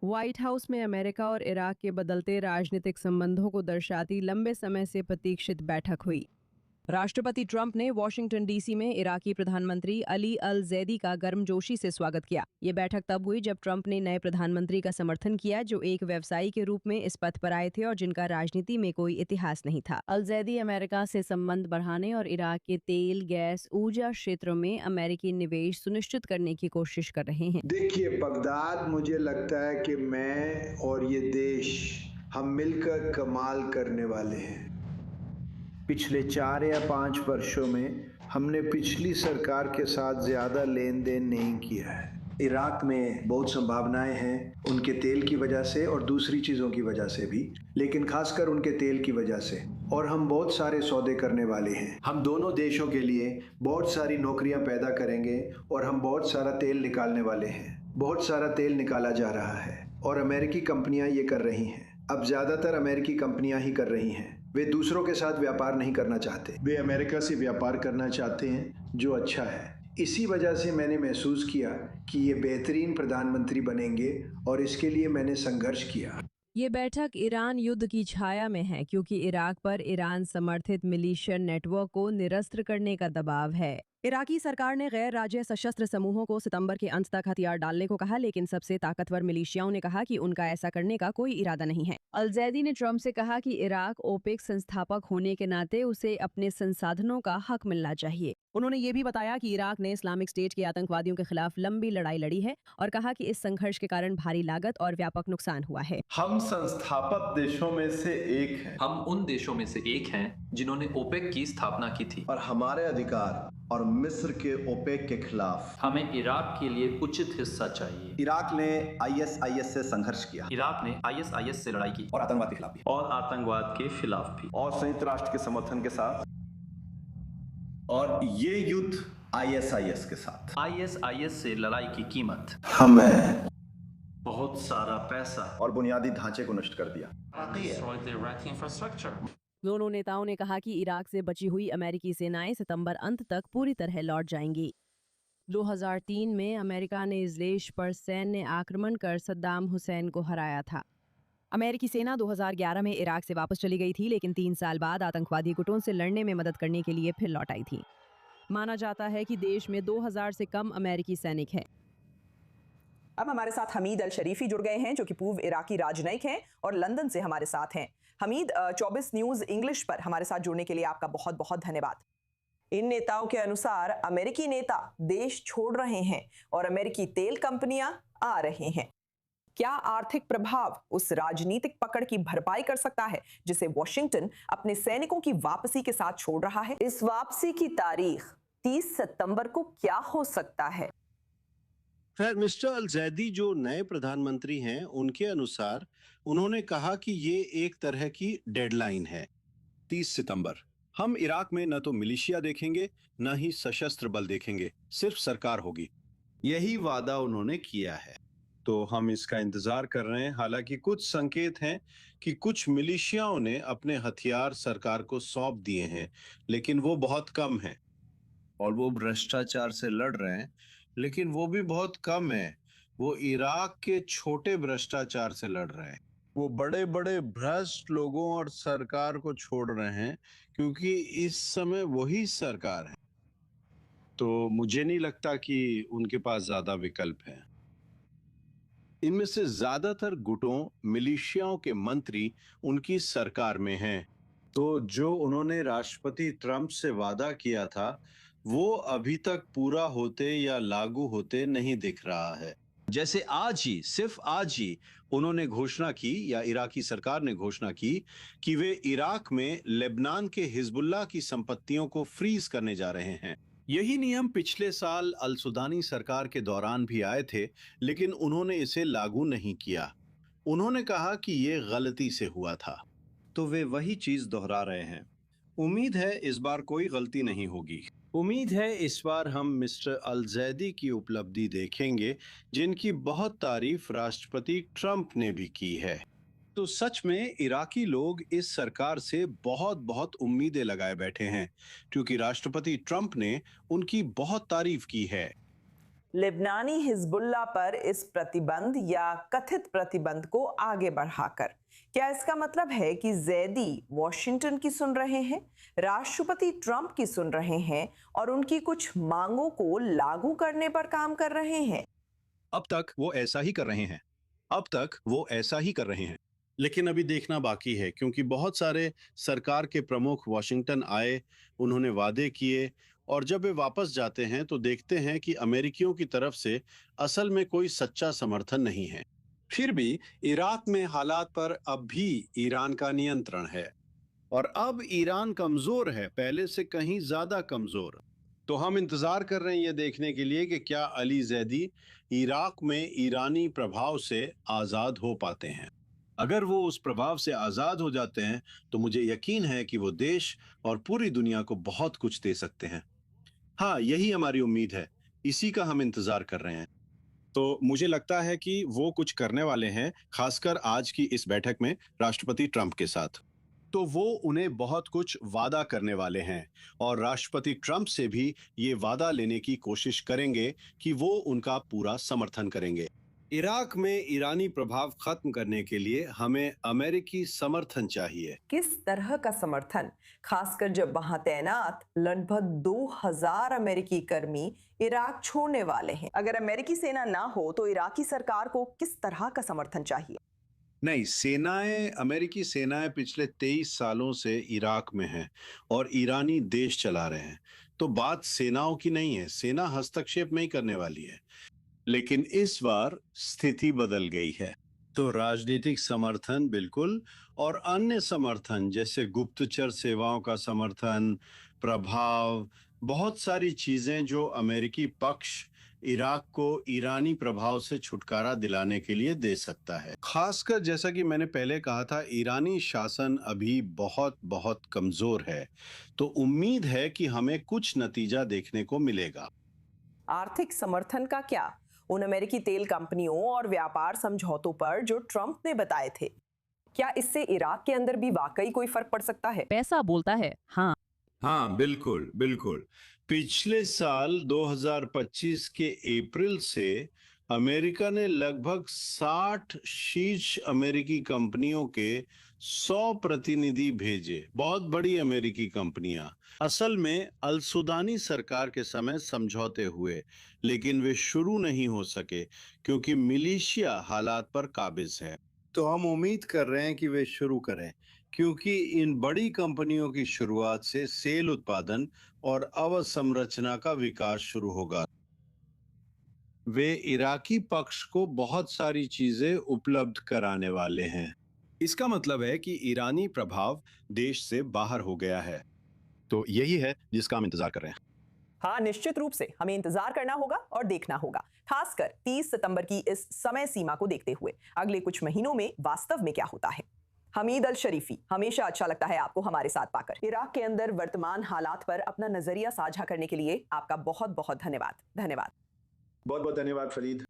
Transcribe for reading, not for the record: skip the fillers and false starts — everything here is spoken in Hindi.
व्हाइट हाउस में अमेरिका और इराक के बदलते राजनीतिक संबंधों को दर्शाती लंबे समय से प्रतीक्षित बैठक हुई। राष्ट्रपति ट्रंप ने वॉशिंगटन डीसी में इराकी प्रधानमंत्री अली अल जैदी का गर्मजोशी से स्वागत किया। ये बैठक तब हुई जब ट्रंप ने नए प्रधानमंत्री का समर्थन किया जो एक व्यवसायी के रूप में इस पद पर आए थे और जिनका राजनीति में कोई इतिहास नहीं था। अल जैदी अमेरिका से संबंध बढ़ाने और इराक के तेल, गैस, ऊर्जा क्षेत्रों में अमेरिकी निवेश सुनिश्चित करने की कोशिश कर रहे हैं। देखिए, बगदाद मुझे लगता है कि मैं और ये देश हम मिलकर कमाल करने वाले हैं। पिछले 4 या 5 वर्षों में हमने पिछली सरकार के साथ ज़्यादा लेन देन नहीं किया है। इराक में बहुत संभावनाएं हैं उनके तेल की वजह से और दूसरी चीज़ों की वजह से भी, लेकिन खासकर उनके तेल की वजह से। और हम बहुत सारे सौदे करने वाले हैं। हम दोनों देशों के लिए बहुत सारी नौकरियां पैदा करेंगे और हम बहुत सारा तेल निकालने वाले हैं। बहुत सारा तेल निकाला जा रहा है और अमेरिकी कंपनियां ये कर रही हैं। अब ज़्यादातर अमेरिकी कंपनियां ही कर रही हैं। वे दूसरों के साथ व्यापार नहीं करना चाहते, वे अमेरिका से व्यापार करना चाहते हैं, जो अच्छा है। इसी वजह से मैंने महसूस किया कि ये बेहतरीन प्रधानमंत्री बनेंगे और इसके लिए मैंने संघर्ष किया। ये बैठक ईरान युद्ध की छाया में है क्योंकि इराक पर ईरान समर्थित मिलिशियन नेटवर्क को निरस्त करने का दबाव है। इराकी सरकार ने गैर राज्य सशस्त्र समूहों को सितंबर के अंत तक हथियार डालने को कहा, लेकिन सबसे ताकतवर मिलिशियाओं ने कहा कि उनका ऐसा करने का कोई इरादा नहीं है। अल जैदी ने ट्रंप से कहा कि इराक ओपेक संस्थापक होने के नाते उसे अपने संसाधनों का हक मिलना चाहिए। उन्होंने ये भी बताया कि इराक ने इस्लामिक स्टेट के आतंकवादियों के खिलाफ लंबी लड़ाई लड़ी है और कहा कि इस संघर्ष के कारण भारी लागत और व्यापक नुकसान हुआ है। हम संस्थापक देशों में से एक हैं। हम उन देशों में से एक हैं जिन्होंने ओपेक की स्थापना की थी और हमारे अधिकार और मिस्र के ओपेक के खिलाफ हमें इराक के लिए उचित हिस्सा चाहिए। इराक ने आईएसआईएस से संघर्ष किया, इराक ने आईएसआईएस से लड़ाई की और आतंकवाद के खिलाफ भी, और आतंकवाद के खिलाफ भी, और संयुक्त राष्ट्र के समर्थन के साथ, और ये युद्ध आईएसआईएस के साथ। आईएसआईएस से लड़ाई की कीमत हमें बहुत सारा पैसा और बुनियादी ढांचे को नष्ट कर दिया। दोनों नेताओं ने कहा कि इराक से बची हुई अमेरिकी सेनाएं सितंबर अंत तक पूरी तरह लौट जाएंगी। 2003 में अमेरिका ने इस देश पर सैन्य आक्रमण कर सद्दाम हुसैन को हराया था। अमेरिकी सेना 2011 में इराक से वापस चली गई थी, लेकिन 3 साल बाद आतंकवादी गुटों से लड़ने में मदद करने के लिए फिर लौट आई थी। माना जाता है कि देश में 2000 से कम अमेरिकी सैनिक हैं। अब हमारे साथ हमीद अल शरीफी जुड़ गए हैं जो कि पूर्व इराकी राजनयिक हैं और लंदन से हमारे साथ हैं। हमीद, 24 न्यूज़ इंग्लिश पर हमारे साथ जुड़ने के लिए आपका बहुत बहुत धन्यवाद। इन नेताओं के अनुसार अमेरिकी नेता देश छोड़ रहे हैं और अमेरिकी तेल कंपनियां आ रही हैं। क्या आर्थिक प्रभाव उस राजनीतिक पकड़ की भरपाई कर सकता है जिसे वॉशिंगटन अपने सैनिकों की वापसी के साथ छोड़ रहा है? इस वापसी की तारीख 30 सितंबर को क्या हो सकता है? खैर, मिस्टर अल जैदी जो नए प्रधानमंत्री हैं, उनके अनुसार उन्होंने कहा कि ये एक तरह की डेडलाइन है। 30 सितंबर हम इराक में न तो मिलिशिया देखेंगे न ही सशस्त्र बल देखेंगे, सिर्फ सरकार होगी। यही वादा उन्होंने किया है। तो हम इसका इंतजार कर रहे हैं। हालांकि कुछ संकेत हैं कि कुछ मिलिशियाओं ने अपने हथियार सरकार को सौंप दिए हैं, लेकिन वो बहुत कम हैं। और वो भ्रष्टाचार से लड़ रहे हैं, लेकिन वो भी बहुत कम है। वो इराक के छोटे भ्रष्टाचार से लड़ रहे हैं। वो बड़े बड़े भ्रष्ट लोगों और सरकार को छोड़ रहे हैं क्योंकि इस समय वही सरकार है। तो मुझे नहीं लगता कि उनके पास ज्यादा विकल्प है। इनमें से ज्यादातर गुटों, मिलिशियाओं के मंत्री उनकी सरकार में हैं। तो जो उन्होंने राष्ट्रपति ट्रंप से वादा किया था वो अभी तक पूरा होते या लागू होते नहीं दिख रहा है। जैसे आज ही, सिर्फ आज ही उन्होंने घोषणा की, या इराकी सरकार ने घोषणा की कि वे इराक में लेबनान के हिजबुल्लाह की संपत्तियों को फ्रीज करने जा रहे हैं। यही नियम पिछले साल अल सुदानी सरकार के दौरान भी आए थे, लेकिन उन्होंने इसे लागू नहीं किया। उन्होंने कहा कि ये गलती से हुआ था। तो वे वही चीज दोहरा रहे हैं। उम्मीद है इस बार कोई गलती नहीं होगी। उम्मीद है इस बार हम मिस्टर अल जैदी की उपलब्धि देखेंगे, जिनकी बहुत तारीफ राष्ट्रपति ट्रंप ने भी की है। तो सच में इराकी लोग इस सरकार से बहुत बहुत उम्मीदें लगाए बैठे हैं, क्योंकि राष्ट्रपति ट्रंप ने उनकी बहुत तारीफ की है। लेबनानी हिजबुल्लाह पर इस प्रतिबंध या कथित प्रतिबंध को आगे बढ़ाकर। क्या इसका मतलब है कि जैदी वॉशिंगटन की सुन रहे हैं, राष्ट्रपति ट्रंप की सुन रहे हैं और उनकी कुछ मांगों को लागू करने पर काम कर रहे हैं? अब तक वो ऐसा ही कर रहे हैं। लेकिन अभी देखना बाकी है, क्योंकि बहुत सारे सरकार के प्रमुख वॉशिंगटन आए, उन्होंने वादे किए, और जब वे वापस जाते हैं तो देखते हैं कि अमेरिकियों की तरफ से असल में कोई सच्चा समर्थन नहीं है। फिर भी इराक में हालात पर अब भी ईरान का नियंत्रण है, और अब ईरान कमजोर है, पहले से कहीं ज्यादा कमजोर। तो हम इंतजार कर रहे हैं ये देखने के लिए कि क्या अली जैदी इराक में ईरानी प्रभाव से आजाद हो पाते हैं। अगर वो उस प्रभाव से आजाद हो जाते हैं तो मुझे यकीन है कि वो देश और पूरी दुनिया को बहुत कुछ दे सकते हैं। हाँ, यही हमारी उम्मीद है, इसी का हम इंतजार कर रहे हैं। तो मुझे लगता है कि वो कुछ करने वाले हैं, खासकर आज की इस बैठक में राष्ट्रपति ट्रंप के साथ। तो वो उन्हें बहुत कुछ वादा करने वाले हैं, और राष्ट्रपति ट्रंप से भी ये वादा लेने की कोशिश करेंगे कि वो उनका पूरा समर्थन करेंगे। इराक में ईरानी प्रभाव खत्म करने के लिए हमें अमेरिकी समर्थन चाहिए। किस तरह का समर्थन, खासकर जब वहां तैनात लगभग 2000 अमेरिकी कर्मी इराक छोड़ने वाले हैं? अगर अमेरिकी सेना ना हो तो इराकी सरकार को किस तरह का समर्थन चाहिए? नहीं, अमेरिकी सेनाएं पिछले 23 सालों से इराक में हैं और ईरानी देश चला रहे हैं। तो बात सेनाओं की नहीं है, सेना हस्तक्षेप नहीं करने वाली है। लेकिन इस बार स्थिति बदल गई है, तो राजनीतिक समर्थन बिल्कुल, और अन्य समर्थन जैसे गुप्तचर सेवाओं का समर्थन, प्रभाव, बहुत सारी चीजें जो अमेरिकी पक्ष इराक को ईरानी प्रभाव से छुटकारा दिलाने के लिए दे सकता है। खासकर जैसा कि मैंने पहले कहा था, ईरानी शासन अभी बहुत बहुत कमजोर है, तो उम्मीद है कि हमें कुछ नतीजा देखने को मिलेगा। आर्थिक समर्थन का क्या उन अमेरिकी तेल कंपनियों और व्यापार समझौतों पर जो ट्रंप ने बताए थे? क्या इससे इराक के अंदर भी वाकई कोई फर्क पड़ सकता है? पैसा बोलता है। हाँ, बिल्कुल बिल्कुल। पिछले साल 2025 के अप्रैल से अमेरिका ने लगभग 60 शीर्ष अमेरिकी कंपनियों के 100 प्रतिनिधि भेजे, बहुत बड़ी अमेरिकी कंपनियां। असल में अल सुदानी सरकार के समय समझौते हुए, लेकिन वे शुरू नहीं हो सके क्योंकि मिलिशिया हालात पर काबिज है। तो हम उम्मीद कर रहे हैं कि वे शुरू करें, क्योंकि इन बड़ी कंपनियों की शुरुआत से सेल उत्पादन और अवसंरचना का विकास शुरू होगा। वे इराकी पक्ष को बहुत सारी चीजें उपलब्ध कराने वाले हैं। इसका मतलब है कि ईरानी प्रभाव देश से बाहर हो गया है। तो यही है जिसका हम इंतजार कर रहे हैं। हाँ, निश्चित रूप से हमें इंतजार करना होगा और देखना होगा, खासकर 30 सितंबर की इस समय सीमा को देखते हुए अगले कुछ महीनों में वास्तव में क्या होता है। हमीद अल शरीफी, हमेशा अच्छा लगता है आपको हमारे साथ पाकर। इराक के अंदर वर्तमान हालात पर अपना नजरिया साझा करने के लिए आपका बहुत बहुत धन्यवाद। बहुत बहुत धन्यवाद फरीद।